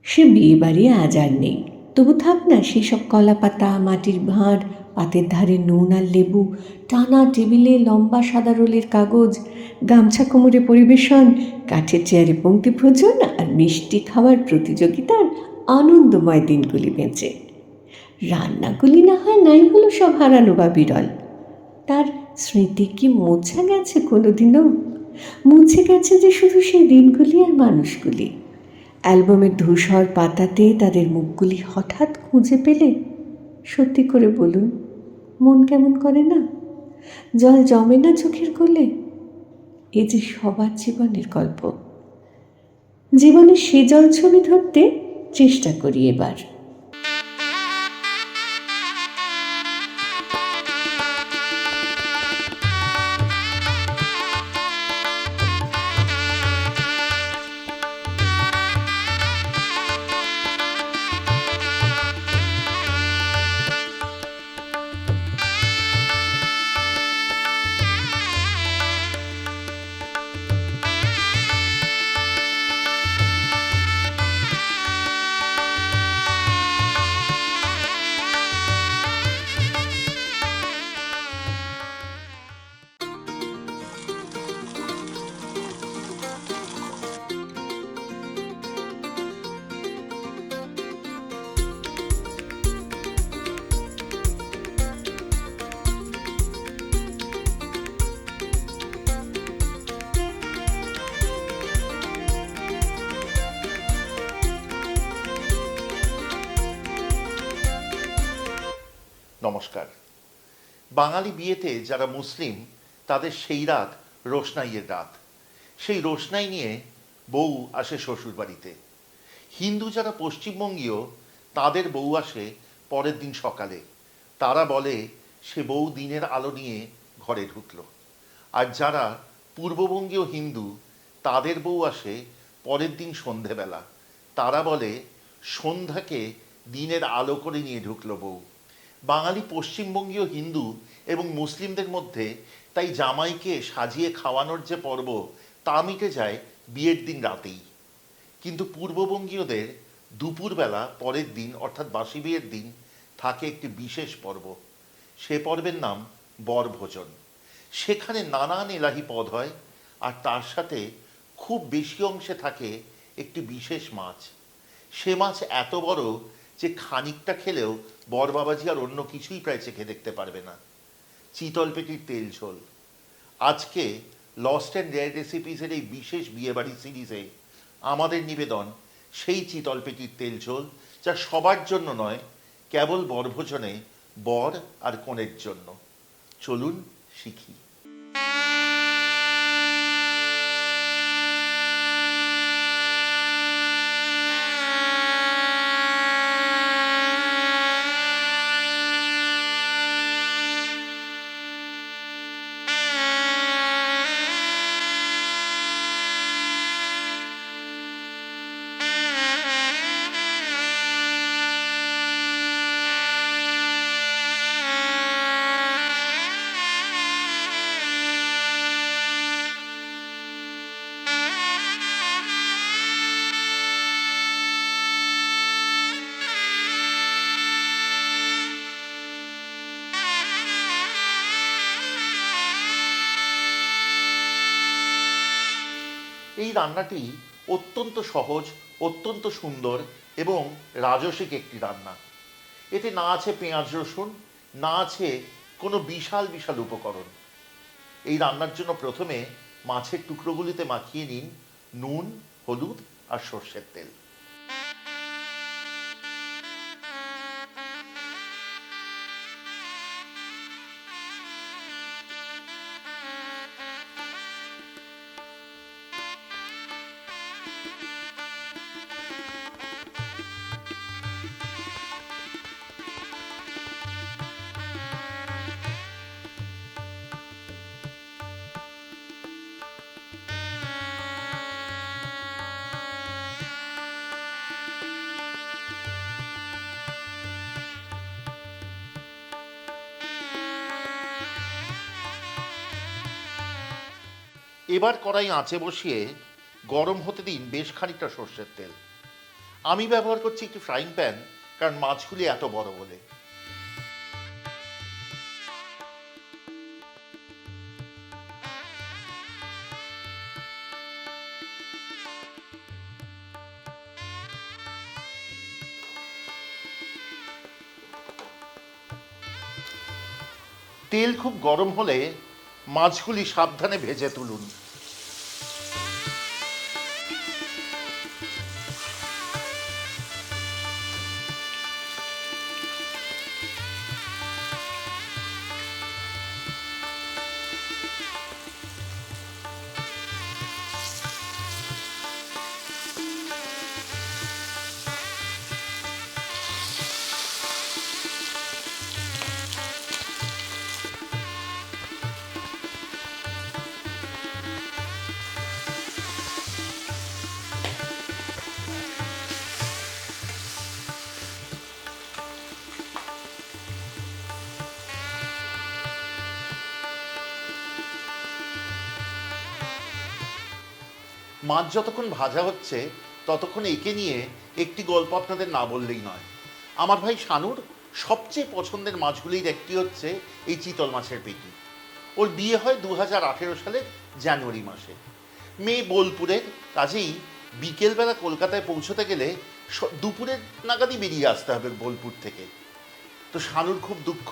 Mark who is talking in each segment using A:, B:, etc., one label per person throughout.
A: সে বিয়ে বাড়ি আজ আর নেই, তবু থাক না সেসব কলা পাতা, মাটির ভাঁড়, পাতের ধারে নুন আর লেবু, টানা টেবিলে লম্বা সাদা রোলের কাগজ, গামছা কোমরে পরিবেশন, কাঠের চেয়ারে পংক্তি ভোজন আর মিষ্টি খাওয়ার প্রতিযোগিতার আনন্দময় দিনগুলি বেঁচে। রান্নাগুলি না হয় নাই হলো সব হারানো বা বিরল, তার স্মৃতি কি মোছা গেছে কোনোদিনও? মুছে গেছে যে শুধু সেই দিনগুলি আর মানুষগুলি। অ্যালবামের ধূসর পাতাতে তাদের মুখগুলি হঠাৎ খুঁজে পেলে সত্যি করে বলুন, মন কেমন করে না? জল জমে না চোখের কোলে? এ যে সবার জীবনের গল্প। জীবনের সে জল ছবি ধরতে চেষ্টা করি এবার।
B: নমস্কার। বাঙালি বিয়েতে যারা মুসলিম তাদের সেই রাত রোশনাইয়ের রাত। সেই রোশনাই নিয়ে বউ আসে শ্বশুর বাড়িতে। হিন্দু যারা পশ্চিমবঙ্গীয় তাদের বউ আসে পরের দিন সকালে। তারা বলে সে বউ দিনের আলো নিয়ে ঘরে ঢুকলো। আর যারা পূর্ববঙ্গীয় হিন্দু তাদের বউ আসে পরের দিন সন্ধেবেলা। তারা বলে সন্ধ্যাকে দিনের আলো করে নিয়ে ঢুকলো বউ। বাঙালি পশ্চিমবঙ্গীয় হিন্দু এবং মুসলিমদের মধ্যে তাই জামাইকে সাজিয়ে খাওয়ানোর যে পর্ব তা মিটে যায় বিয়ের দিন রাতেই। কিন্তু পূর্ববঙ্গীয়দের দুপুরবেলা পরের দিন অর্থাৎ বাসি বিয়ের দিন থাকে একটি বিশেষ পর্ব। সে পর্বের নাম বরভোজন। সেখানে নানান এলাহি পদ হয় আর তার সাথে খুব বেশি অংশে থাকে একটি বিশেষ মাছ। সে মাছ এত বড় যে খানিকটা খেলেও বর বাবাজি আর অন্য কিছুই প্রায় চেখে দেখতে পারবে না। চিতল পেটির তেল ঝোল। আজকে লস্ট অ্যান্ড রেয়ার রেসিপিসের এই বিশেষ বিয়েবাড়ি সিরিজে আমাদের নিবেদন সেই চিতল পেটির তেল ঝোল, যা সবার জন্য নয়, কেবল বরভোজনে বর আর কনের জন্য। চলুন শিখি। এই রান্নাটি অত্যন্ত সহজ, অত্যন্ত সুন্দর এবং রাজসিক একটি রান্না। এতে না আছে পেঁয়াজ রসুন, না আছে কোনো বিশাল বিশাল উপকরণ। এই রান্নার জন্য প্রথমে মাছের টুকরোগুলিতে মাখিয়ে নিন নুন, হলুদ আর সর্ষের তেল। এবার কড়াই আঁচে বসিয়ে গরম হতে দিন বেশ খানিকটা সর্ষের তেল। আমি ব্যবহার করছি একটি ফ্রাইং প্যান, কারণ মাছগুলি এত বড় বলে। তেল খুব গরম হলে মাছগুলি সাবধানে ভেজে তুলুন। মাছ যতক্ষণ ভাজা হচ্ছে ততক্ষণ একে নিয়ে একটি গল্প আপনাদের না বললেই নয়। আমার ভাই শানুর সবচেয়ে পছন্দের মাছগুলির একটি হচ্ছে এই চিতল মাছের পেটি। ওর বিয়ে হয় 2018 সালের জানুয়ারি মাসে। মেয়ে বোলপুরের, কাজেই বিকেলবেলা কলকাতায় পৌঁছতে গেলে দুপুরের নাগাদই বেরিয়ে আসতে হবে বোলপুর থেকে। তো শানুর খুব দুঃখ,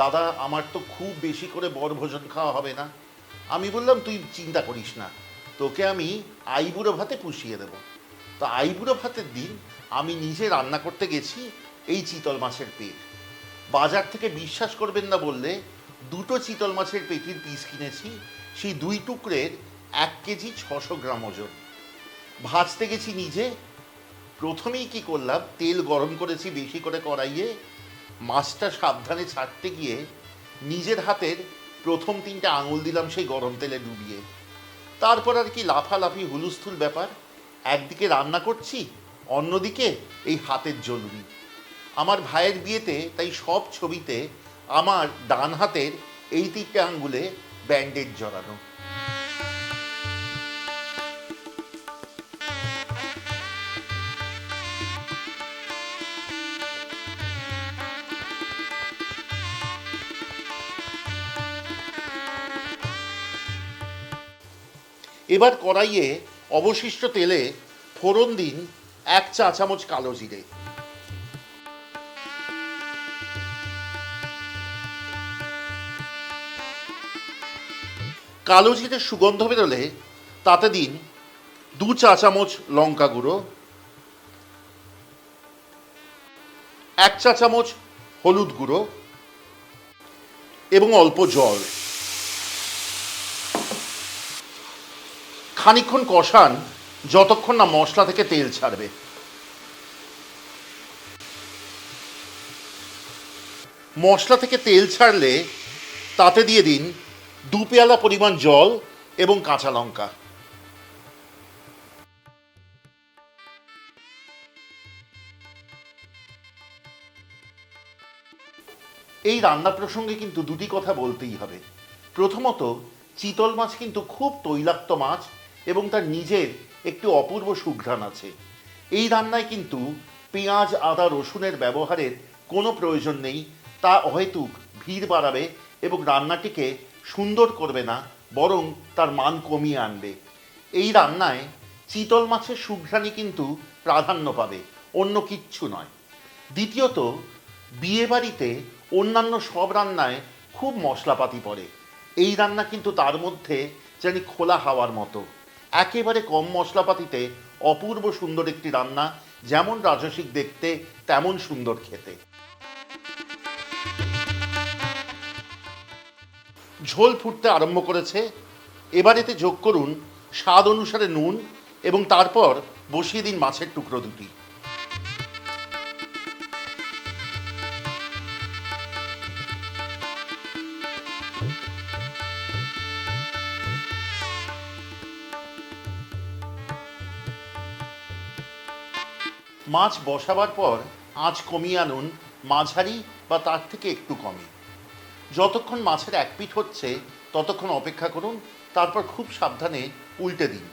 B: দাদা আমার তো খুব বেশি করে বনভোজন খাওয়া হবে না। আমি বললাম তুই চিন্তা করিস না, তোকে আমি আইবুড়ো ভাতে পুষিয়ে দেব। তো আইবুড়ো ভাতের দিন আমি নিজে রান্না করতে গেছি এই চিতল মাছের পেট। বাজার থেকে বিশ্বাস করবেন না বললে 2টো চিতল মাছের পেটির পিস কিনেছি, সেই 2 টুকরের 1 কেজি 600 গ্রাম ওজন। ভাজতে গেছি নিজে। প্রথমেই কি করলাম, তেল গরম করেছি বেশি করে কড়াইয়ে। মাছটা সাবধানে ছাড়তে গিয়ে নিজের হাতের প্রথম 3টে আঙুল দিলাম সেই গরম তেলে ডুবিয়ে। তারপর আর কি লাফালাফি হুলুস্থুল ব্যাপার। একদিকে রান্না করছি, অন্যদিকে এই হাতের জ্বলুনি। আমার ভাইয়ের বিয়েতে তাই সব ছবিতে আমার ডান হাতের এই 3টে আঙ্গুলে ব্যান্ডেজ জড়ানো। এবার কড়াইয়ে অবশিষ্ট তেলে ফোড়ন দিন 1 চা চামচ কালো জিরে। কালো জিরের সুগন্ধ বেরোলে তাতে দিন 2 চা চামচ লঙ্কা গুঁড়ো, 1 চা চামচ হলুদ গুঁড়ো এবং অল্প জল। খানিকক্ষণ কষান যতক্ষণ না মশলা থেকে তেল ছাড়বে। মশলা থেকে তেল ছাড়লে তাতে দিয়ে দিন 2 পেয়ালা পরিমাণ জল এবং কাঁচা লঙ্কা। এই রান্না প্রসঙ্গে কিন্তু 2টি কথা বলতেই হবে। প্রথমত, চিতল মাছ কিন্তু খুব তৈলাক্ত মাছ এবং তার নিজের একটি অপূর্ব সুঘ্রাণ আছে। এই রান্নায় কিন্তু পেঁয়াজ, আদা, রসুনের ব্যবহারের কোনো প্রয়োজন নেই। তা অহেতুক ভিড় বাড়াবে এবং রান্নাটিকে সুন্দর করবে না, বরং তার মান কমিয়ে আনবে। এই রান্নায় চিতল মাছের সুঘ্রাণই কিন্তু প্রাধান্য পাবে, অন্য কিচ্ছু নয়। দ্বিতীয়ত, বিয়েবাড়িতে অন্যান্য সব রান্নায় খুব মশলাপাতি পড়ে, এই রান্না কিন্তু তার মধ্যে জানি খোলা হাওয়ার মতো। একেবারে কম মশলাপাতিতে অপূর্ব সুন্দর একটি রান্না, যেমন রাজসিক দেখতে তেমন সুন্দর খেতে। ঝোল ফুটতে আরম্ভ করেছে। এবার এতে যোগ করুন স্বাদ অনুসারে নুন এবং তারপর বসিয়ে দিন মাছের টুকরো 2টি। মাছ বসাবার পর আঁচ কমিয়ে আনুন মাঝারি বা তার থেকে একটু কমে। যতক্ষণ মাছের এক পিঠ হচ্ছে ততক্ষণ অপেক্ষা করুন, তারপর খুব সাবধানে উল্টে দিন।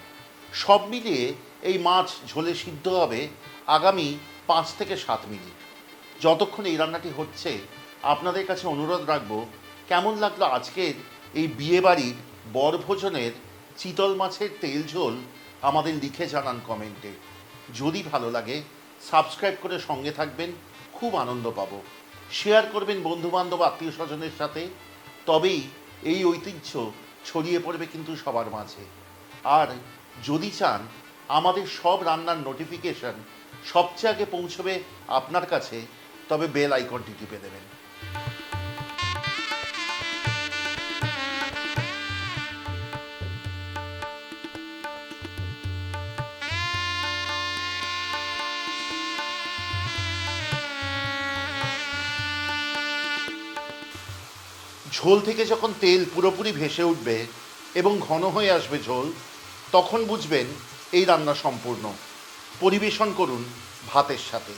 B: সব মিলিয়ে এই মাছ ঝোলে সিদ্ধ হবে আগামী 5 থেকে 7 মিনিট। যতক্ষণ এই রান্নাটি হচ্ছে আপনাদের কাছে অনুরোধ রাখবো, কেমন লাগলো আজকের এই বিয়েবাড়ির বরভোজনের চিতল মাছের তেল ঝোল আমাদের লিখে জানান কমেন্টে। যদি ভালো লাগে সাবস্ক্রাইব করে সঙ্গে থাকবেন, খুব আনন্দ পাবো। শেয়ার করবেন বন্ধুবান্ধব আত্মীয় স্বজনের সাথে, তবেই এই ঐতিহ্য ছড়িয়ে পড়বে কিন্তু সবার মাঝে। আর যদি চান আমাদের সব রান্নার নোটিফিকেশন সবচেয়ে আগে পৌঁছবে আপনার কাছে, তবে বেল আইকনটি টিপে দেবেন। ঝোল থেকে যখন তেল পুরোপুরি ভেসে উঠবে এবং ঘন হয়ে আসবে ঝোল, তখন বুঝবেন এই রান্না সম্পূর্ণ। পরিবেশন করুন ভাতের সাথে।